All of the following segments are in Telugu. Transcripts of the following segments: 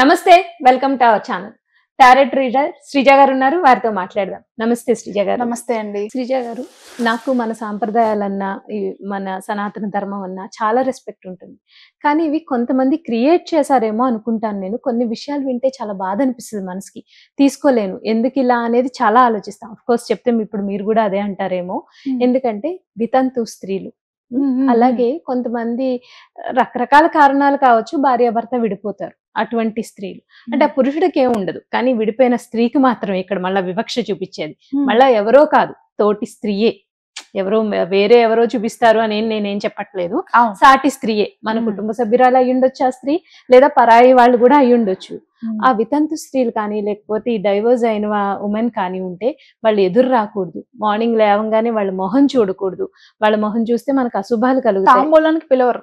నమస్తే, welcome to our channel. Tarot reader Sreeja గారు ఉన్నారు, వారితో మాట్లాడదాం. నమస్తే శ్రీజ గారు. నమస్తే అండి. శ్రీజ గారు, నాకు మన సాంప్రదాయాలన్నా మన సనాతన ధర్మం అన్నా చాలా రెస్పెక్ట్ ఉంటుంది. కానీ ఇవి కొంతమంది క్రియేట్ చేశారేమో అనుకుంటాను నేను. కొన్ని విషయాలు వింటే చాలా బాధ అనిపిస్తుంది మనసుకి, తీసుకోలేను. ఎందుకు ఇలా అనేది చాలా ఆలోచిస్తాం. ఆఫ్ కోర్స్ చెప్తే ఇప్పుడు మీరు కూడా అదే అంటారేమో. ఎందుకంటే వితంతు స్త్రీలు, అలాగే కొంతమంది రకరకాల కారణాలు కావచ్చు, భార్యాభర్త విడిపోతారు. అటువంటి స్త్రీలు అంటే ఆ పురుషుడికి ఏం ఉండదు, కానీ విడిపోయిన స్త్రీకి మాత్రం ఇక్కడ మళ్ళా వివక్ష చూపించేది. మళ్ళా ఎవరో కాదు, తోటి స్త్రీయే. ఎవరో వేరే ఎవరో చూపిస్తారు అని నేనేం చెప్పట్లేదు. సాటి స్త్రీయే, మన కుటుంబ సభ్యురాలు అయి ఉండొచ్చు ఆ స్త్రీ, లేదా పరాయి వాళ్ళు కూడా అయి ఉండొచ్చు. ఆ వితంతు స్త్రీలు కానీ, లేకపోతే ఈ డైవర్స్ అయిన ఉమెన్ కానీ ఉంటే వాళ్ళు ఎదురు రాకూడదు. మార్నింగ్ లేవగానే వాళ్ళ మొహం చూడకూడదు. వాళ్ళ మొహం చూస్తే మనకు అశుభాలు కలుగుతాయి. తాంబూలానికి పిలవరు.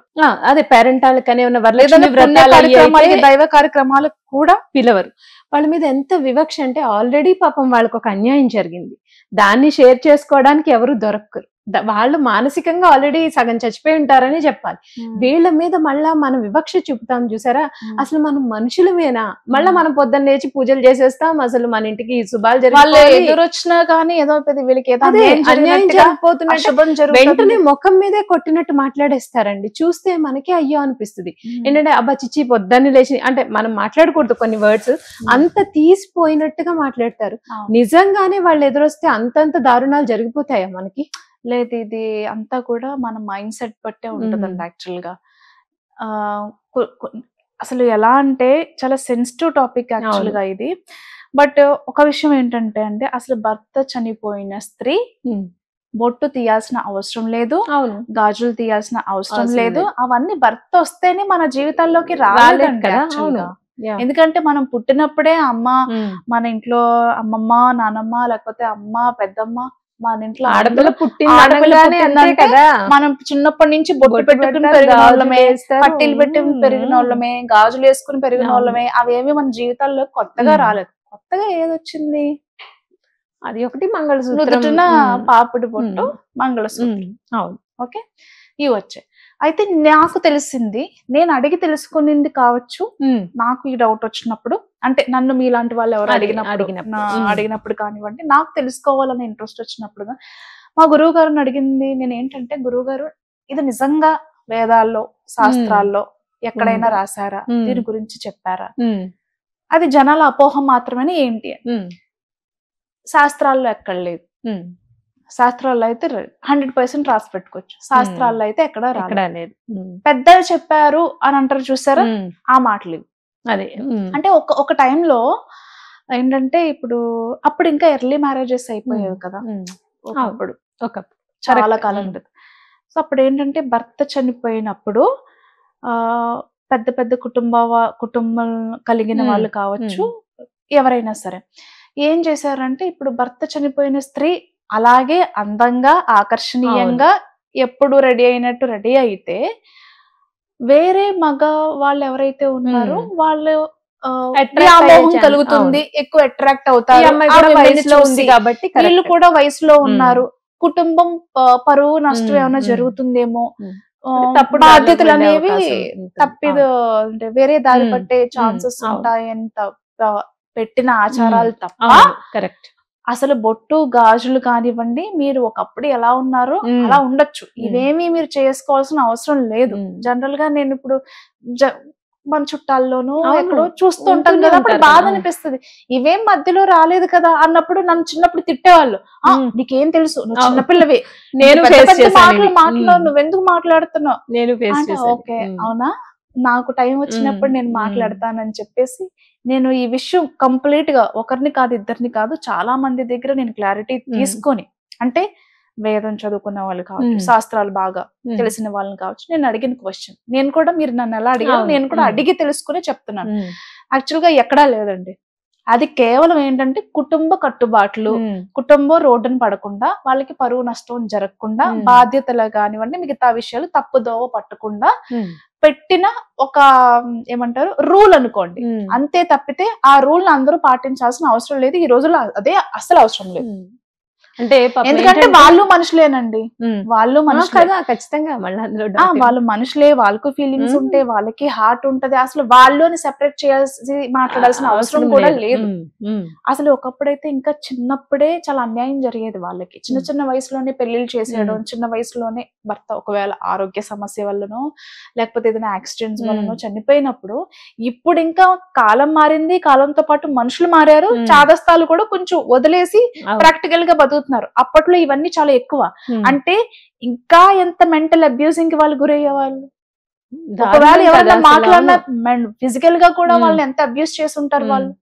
అదే పేరెంటాలకనే ఉన్న వరలక్ష్మి వ్రతాలు, దైవ కార్యక్రమాలకు కూడా పిలవరు. వాళ్ళ మీద ఎంత వివక్ష అంటే, ఆల్రెడీ పాపం వాళ్ళకు ఒక అన్యాయం జరిగింది, దాన్ని షేర్ చేసుకోవడానికి ఎవరు దొరకరు. వాళ్ళు మానసికంగా ఆల్రెడీ సగం చచ్చిపోయి ఉంటారని చెప్పాలి. వీళ్ళ మీద మళ్ళా మనం వివక్ష చూపుతాం చూసారా. అసలు మనం మనుషులమేనా? మళ్ళా మనం పొద్దున్న లేచి పూజలు చేసేస్తాం. అసలు మన ఇంటికి శుభాలు ఎదురొచ్చినా కానీ ఏదో వీళ్ళకి అన్యాయం జరిగిపోతున్నట్టు వెంటనే ముఖం మీదే కొట్టినట్టు మాట్లాడేస్తారండి. చూస్తే మనకి అయ్యో అనిపిస్తుంది. ఏంటంటే అబ్బా చిచ్చి పొద్దున్న లేచి అంటే మనం మాట్లాడకూడదు కొన్ని వర్డ్స్, అంత తీసిపోయినట్టుగా మాట్లాడతారు. నిజంగానే వాళ్ళు ఎదురొస్తే అంతంత దారుణాలు జరిగిపోతాయా మనకి? లేదు, ఇది అంతా కూడా మన మైండ్ సెట్ బట్టే ఉంటుందండి. యాక్చువల్ గా అసలు ఎలా అంటే చాలా సెన్సిటివ్ టాపిక్ యాక్చువల్ గా ఇది. బట్ ఒక విషయం ఏంటంటే అండి, అసలు భర్త చనిపోయిన స్త్రీ బొట్టు తీయాల్సిన అవసరం లేదు, గాజులు తీయాల్సిన అవసరం లేదు. అవన్నీ భర్త వస్తేనే మన జీవితాల్లోకి రాలేదు కదా. ఎందుకంటే మనం పుట్టినప్పుడే అమ్మ, మన ఇంట్లో అమ్మమ్మ, నానమ్మ, లేకపోతే అమ్మ, పెద్దమ్మ, మన ఇంట్లో ఆడపిల్ల మనం చిన్నప్పటి నుంచి బొట్టు పెట్టుకుని పెరిగిన వాళ్ళమే, పట్టీలు పెట్టి పెరిగిన వాళ్ళమే, గాజులు వేసుకుని పెరిగిన వాళ్ళమే. అవేమి మన జీవితాల్లో కొత్తగా రాలేదు. కొత్తగా ఏదొచ్చింది? అది ఒకటి మంగళసూత్రం, పాపిడి బొట్టు, మంగళసూత్రం. ఓకే, ఇవి వచ్చాయి. అయితే నాకు తెలిసింది, నేను అడిగి తెలుసుకునింది కావచ్చు. నాకు ఈ డౌట్ వచ్చినప్పుడు, అంటే నన్ను మీలాంటి వాళ్ళు ఎవరు అడిగినప్పుడు కానివ్వండి, నాకు తెలుసుకోవాలనే ఇంట్రెస్ట్ వచ్చినప్పుడు మా గురువు గారిని అడిగింది నేను ఏంటంటే, గురువు గారు ఇది నిజంగా వేదాల్లో, శాస్త్రాల్లో ఎక్కడైనా రాశారా? దీని గురించి చెప్పారా? అది జనాల అపోహం మాత్రమే ఏంటి? శాస్త్రాల్లో ఎక్కడ లేదు. శాస్త్రాల్లో అయితే 100% రాసి పెట్టుకోవచ్చు, శాస్త్రాల్లో అయితే ఎక్కడ రాలేదు. పెద్దలు చెప్పారు అని అంటారు చూసారా, ఆ మాటలు. అదే అంటే ఒక టైంలో ఏంటంటే, అప్పుడు ఇంకా ఎర్లీ మ్యారేజెస్ అయిపోయాయి కదా. ఒకప్పుడు చాలా కాలం ఉంటుంది. సో అప్పుడు ఏంటంటే, భర్త చనిపోయినప్పుడు పెద్ద పెద్ద కుటుంబం కలిగిన వాళ్ళు కావచ్చు, ఎవరైనా సరే ఏం చేశారంటే, ఇప్పుడు భర్త చనిపోయిన స్త్రీ అలాగే అందంగా, ఆకర్షణీయంగా ఎప్పుడు రెడీ అయినట్టు రెడీ అయితే, వేరే మగ వాళ్ళు ఎవరైతే ఉన్నారో వాళ్ళు వ్యామోహం కలుగుతుంది, ఎక్కువ అట్రాక్ట్ అవుతారు. కాబట్టి వీళ్ళు కూడా వయసులో ఉన్నారు, కుటుంబం పరువు నష్టం ఏమైనా జరుగుతుందేమో, బాధ్యతలు అనేవి తప్పిదో అంటే వేరే దారి పట్టే ఛాన్సెస్ ఉంటాయని పెట్టిన ఆచారాలు తప్ప, కరెక్ట్. అసలు బొట్టు, గాజులు కానివ్వండి, మీరు ఒకప్పుడు ఎలా ఉన్నారో అలా ఉండొచ్చు. ఇవేమీ మీరు చేసుకోవాల్సిన అవసరం లేదు. జనరల్ గా నేను ఇప్పుడు మన చుట్టాల్లోనూ ఎక్కడో చూస్తూ ఉంటాను కదా, అప్పుడు బాధ అనిపిస్తుంది. ఇవేం మధ్యలో రాలేదు కదా అన్నప్పుడు నన్ను చిన్నప్పుడు తిట్టేవాళ్ళు. నీకేం తెలుసు, నువ్వు చిన్నపిల్లవే, మాటలు నువ్వెందుకు మాట్లాడుతున్నావు? ఓకే, అవునా, నాకు టైం వచ్చినప్పుడు నేను మాట్లాడతానని చెప్పేసి, నేను ఈ విషయం కంప్లీట్ గా ఒకరిని కాదు, ఇద్దరిని కాదు, చాలా మంది దగ్గర నేను క్లారిటీ తీసుకొని, అంటే వేదం చదువుకున్న వాళ్ళు కావచ్చు, శాస్త్రాలు బాగా తెలిసిన వాళ్ళని కావచ్చు, నేను అడిగిన క్వశ్చన్, నేను కూడా మీరు నన్ను ఎలా అడిగారు, నేను కూడా అడిగి తెలుసుకుని చెప్తున్నాను. యాక్చువల్ గా ఎక్కడా లేదండి. అది కేవలం ఏంటంటే, కుటుంబ కట్టుబాట్లు, కుటుంబం రోడ్డును పడకుండా, వాళ్ళకి పరువు నష్టం జరగకుండా, బాధ్యతలు కానివ్వండి, మిగతా విషయాలు తప్పుదోవ పట్టకుండా పెట్టిన ఒక ఏమంటారు రూల్ అనుకోండి. అంతే తప్పితే ఆ రూల్ అందరూ పాటించాల్సిన అవసరం లేదు ఈ రోజుల్లో. అదే అసలు అవసరం లేదు. అంటే ఎందుకంటే వాళ్ళు మనుషులేనండి, వాళ్ళు మనుషులే కదా ఖచ్చితంగా. మళ్ళీ అందులో వాళ్ళు మనుషులే, వాళ్ళకు ఫీలింగ్స్ ఉంటాయి, వాళ్ళకి హార్ట్ ఉంటది. అసలు వాళ్ళని సెపరేట్ చేయాల్సి మాట్లాడాల్సిన అవసరం కూడా లేదు. అసలు ఒకప్పుడైతే ఇంకా చిన్నప్పుడే చాలా అన్యాయం జరిగేది వాళ్ళకి. చిన్న చిన్న వయసులోనే పెళ్లిళ్ళు చేసేయడం, చిన్న వయసులోనే భర్త ఒకవేళ ఆరోగ్య సమస్య వల్లనో లేకపోతే ఏదైనా యాక్సిడెంట్స్ వల్లనో చనిపోయినప్పుడు. ఇప్పుడు ఇంకా కాలం మారింది, కాలంతో పాటు మనుషులు మారారు, చాదస్తాలు కూడా కొంచెం వదిలేసి ప్రాక్టికల్ గా బతుకుతున్నారు. అప్పట్లో ఇవన్నీ చాలా ఎక్కువ. అంటే ఇంకా ఎంత మెంటల్ అబ్యూజింగ్ కి వాళ్ళు గురయ్యే వాళ్ళు. ఒకవేళ ఎవరైనా మాట్లాడినా ఫిజికల్ గా కూడా వాళ్ళని ఎంత అబ్యూస్ చేసి ఉంటారు వాళ్ళు.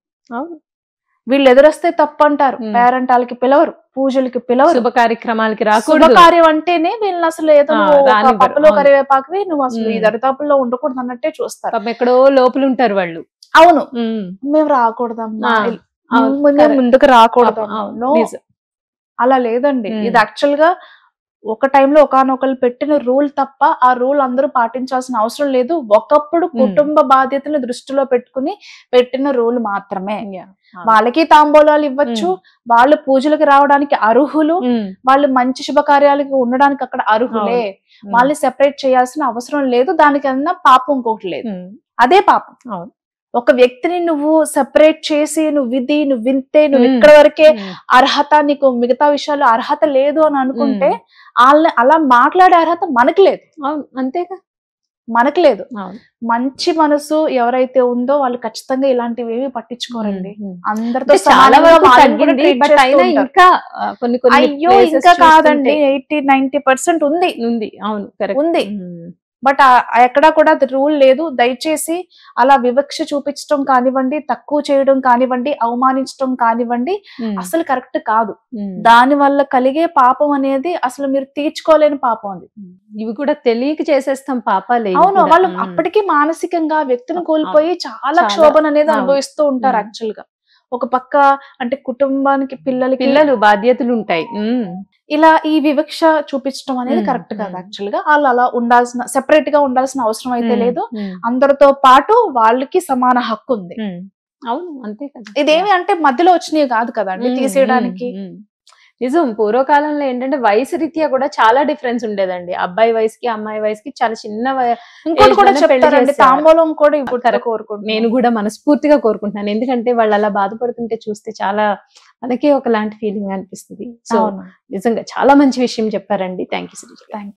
వీళ్ళు ఎదురొస్తే తప్పు అంటారు, పేరెంటాలకి పిలవరు, పూజలకి పిలవరు, శుభ కార్యక్రమాలకి రాకూడదు. శుభకార్యం అంటేనే వీళ్ళని అసలు ఏదో పప్పులో కరివేపాకువి నువ్వు అసలు ఈ దరిదాపుల్లో ఉండకూడదు అన్నట్టే చూస్తారు. ఎక్కడో లోపల ఉంటారు వాళ్ళు. అవును, మేము రాకూడదమ్మా, ముందుకు రాకూడదు. అలా లేదండి. ఇది యాక్చువల్ గా ఒక టైంలో ఒకనొకరు పెట్టిన రూల్ తప్ప ఆ రూల్ అందరూ పాటించాల్సిన అవసరం లేదు. ఒకప్పుడు కుటుంబ బాధ్యతను దృష్టిలో పెట్టుకుని పెట్టిన రూల్ మాత్రమే. వాళ్ళకి తాంబూలాలు ఇవ్వచ్చు, వాళ్ళు పూజలకు రావడానికి అర్హులు, వాళ్ళు మంచి శుభకార్యాలకి ఉండడానికి అక్కడ అర్హులే. వాళ్ళని సెపరేట్ చేయాల్సిన అవసరం లేదు. దానికన్నా పాపం ఇంకొకటి లేదు, అదే పాపం. ఒక వ్యక్తిని నువ్వు సెపరేట్ చేసి నువ్వు ఇది నువ్వు వింతే నువ్వు ఇక్కడ వరకే అర్హత, నీకు మిగతా విషయాలు అర్హత లేదు అని అనుకుంటే వాళ్ళని అలా మాట్లాడే అర్హత మనకు లేదు. అంతేగా, మనకు లేదు. మంచి మనసు ఎవరైతే ఉందో వాళ్ళు ఖచ్చితంగా ఇలాంటివి ఏమి పట్టించుకోరండి. అందరితో చాలా వరకు తగ్గింది, బట్ అయినా ఇంకా కొన్ని కొన్ని అయ్యో ఇంకా కాదండి, 80-90% ఉంది. అవును, కరెక్ట్ ఉంది. బట్ ఎక్కడా కూడా అది రూల్ లేదు. దయచేసి అలా వివక్ష చూపించడం కానివ్వండి, తక్కువ చేయడం కానివ్వండి, అవమానించడం కానివ్వండి అసలు కరెక్ట్ కాదు. దాని వల్ల కలిగే పాపం అనేది అసలు మీరు తీర్చుకోలేని పాపం అది. ఇవి కూడా తెలియక చేసేస్తాం పాపాలే. అవును, వాళ్ళు అప్పటికీ మానసికంగా వ్యక్తిని కోల్పోయి చాలా క్షోభన అనేది అనుభవిస్తూ ఉంటారు. యాక్చువల్ గా ఒక పక్క అంటే కుటుంబానికి పిల్లలు బాధ్యతలు ఉంటాయి. ఇలా ఈ వివక్ష చూపించడం అనేది కరెక్ట్ కాదు. యాక్చువల్ గా వాళ్ళు అలా ఉండాల్సిన, సెపరేట్ గా ఉండాల్సిన అవసరం అయితే లేదు. అందరితో పాటు వాళ్ళకి సమాన హక్కు ఉంది. అవును, అంతే కదా. ఇదేమి అంటే మధ్యలో వచ్చినవి కాదు కదండి తీసేయడానికి. నిజం, పూర్వకాలంలో ఏంటంటే వయసు రీత్యా కూడా చాలా డిఫరెన్స్ ఉండేదండి. అబ్బాయి వయసుకి అమ్మాయి వయసుకి చాలా చిన్న ఇంకోటి కూడా చెప్తారండి, తాంబూలం కూడా కోరుకుంటున్నాను. నేను కూడా మనస్ఫూర్తిగా కోరుకుంటున్నాను. ఎందుకంటే వాళ్ళు అలా బాధపడుతుంటే చూస్తే చాలా మనకే ఒకలాంటి ఫీలింగ్ అనిపిస్తుంది. సో నిజంగా చాలా మంచి విషయం చెప్పారండి. Thank you Sreeja.